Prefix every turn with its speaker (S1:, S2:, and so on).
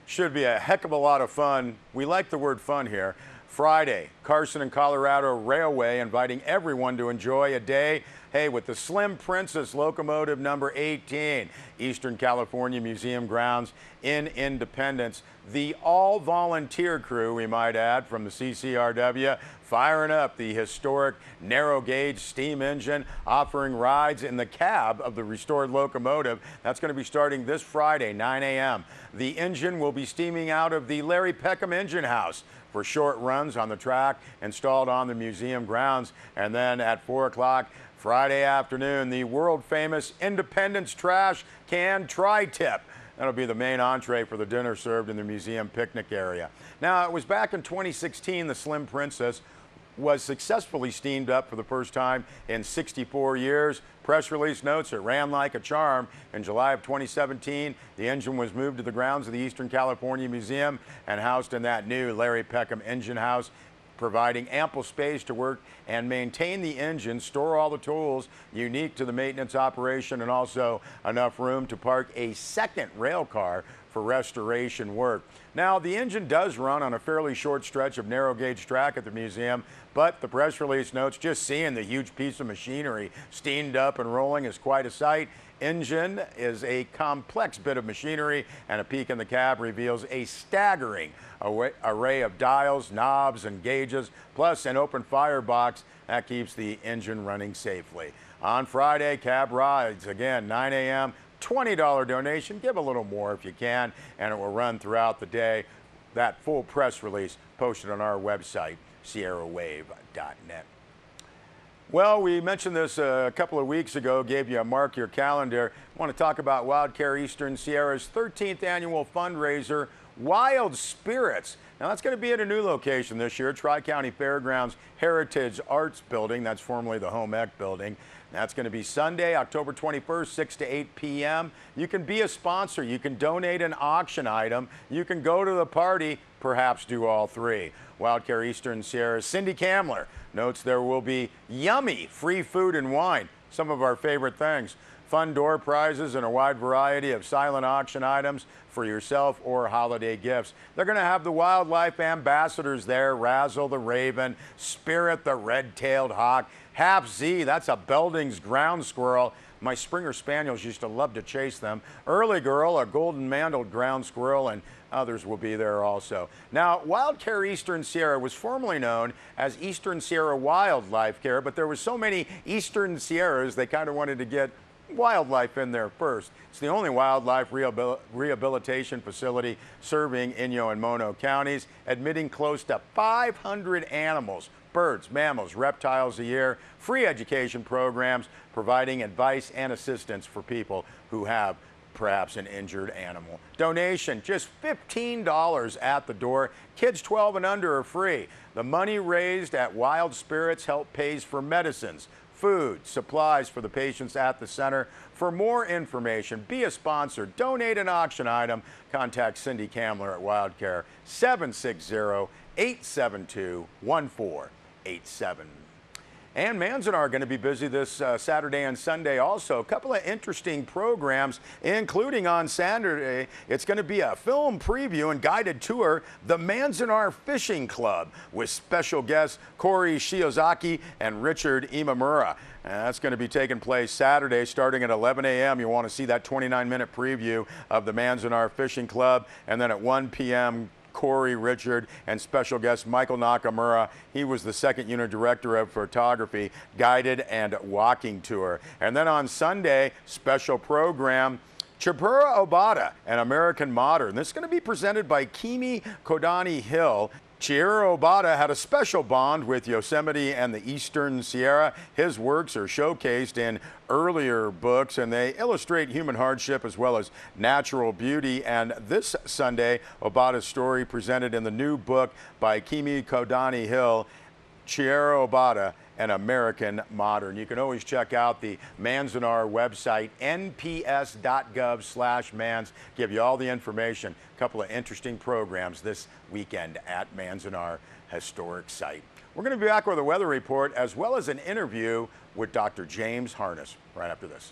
S1: Should be a heck of a lot of fun. We like the word fun here. Friday, Carson and Colorado Railway inviting everyone to enjoy a day, hey, with the Slim Princess locomotive number 18, Eastern California Museum grounds in Independence. The all-volunteer crew, we might add, from the CCRW, firing up the historic narrow gauge steam engine, offering rides in the cab of the restored locomotive. That's going to be starting this Friday, 9 a.m. The engine will be steaming out of the Larry Peckham Engine House for short runs on the track installed on the museum grounds. And then at 4 o'clock Friday afternoon, the world famous Independence Trash Can Tri-Tip. That'll be the main entree for the dinner served in the museum picnic area. Now, it was back in 2016 the Slim Princess was successfully steamed up for the first time in 64 years. Press release notes it ran like a charm. In July of 2017, the engine was moved to the grounds of the Eastern California Museum and housed in that new Larry Peckham Engine House, providing ample space to work and maintain the engine, store all the tools unique to the maintenance operation, and also enough room to park a second rail car for restoration work. Now, the engine does run on a fairly short stretch of narrow gauge track at the museum, but the press release notes just seeing the huge piece of machinery steamed up and rolling is quite a sight. Engine is a complex bit of machinery, and a peek in the cab reveals a staggering array of dials, knobs, and gauges, plus an open firebox that keeps the engine running safely. On Friday, cab rides, again, 9 a.m., $20 donation. Give a little more if you can, and it will run throughout the day. That full press release posted on our website, sierrawave.net. Well, we mentioned this a couple of weeks ago, gave you a mark your calendar. I want to talk about WildCare Eastern Sierra's 13th annual fundraiser, Wild Spirits. Now, that's going to be at a new location this year, Tri-County Fairgrounds Heritage Arts Building. That's formerly the Home Ec Building. That's going to be Sunday, October 21st, 6 to 8 p.m. You can be a sponsor. You can donate an auction item. You can go to the party, perhaps do all three. WildCare Eastern Sierra's Cindy Kamler notes there will be yummy free food and wine, some of our favorite things. Fun door prizes and a wide variety of silent auction items for yourself or holiday gifts. They're going to have the wildlife ambassadors there, Razzle the Raven, Spirit the red-tailed hawk, Half Z, that's a Belding's ground squirrel. My Springer Spaniels used to love to chase them. Early Girl, a golden-mantled ground squirrel, and others will be there also. Now, WildCare Eastern Sierra was formerly known as Eastern Sierra Wildlife Care, but there were so many Eastern Sierras, they kind of wanted to get wildlife in there first. It's the only wildlife rehabilitation facility serving Inyo and Mono counties, admitting close to 500 animals, birds, mammals, reptiles a year, free education programs, providing advice and assistance for people who have perhaps an injured animal. Donation, just $15 at the door. Kids 12 and under are free. The money raised at Wild Spirits pays for medicines, food, supplies for the patients at the center. For more information, be a sponsor, donate an auction item, contact Cindy Kamler at WildCare, 760-872-1487. And Manzanar are going to be busy this Saturday and Sunday also. A couple of interesting programs, including on Saturday. It's going to be a film preview and guided tour, the Manzanar Fishing Club, with special guests Corey Shiozaki and Richard Imamura. That's going to be taking place Saturday starting at 11 a.m. You want to see that 29-minute preview of the Manzanar Fishing Club. And then at 1 p.m., Corey, Richard, and special guest Michael Nakamura. He was the second unit director of photography, guided and walking tour. And then on Sunday, special program, Chipura Obata, an American Modern. This is going to be presented by Kimi Kodani Hill. Chipura Obata had a special bond with Yosemite and the Eastern Sierra. His works are showcased in earlier books, and they illustrate human hardship as well as natural beauty. And this Sunday, Obata's story presented in the new book by Kimi Kodani Hill, Chipura Obata, an American Modern. You can always check out the Manzanar website, nps.gov/mans. Give you all the information. A couple of interesting programs this weekend at Manzanar Historic Site. We're going to be back with a weather report as well as an interview with Dr. James Harness right after this.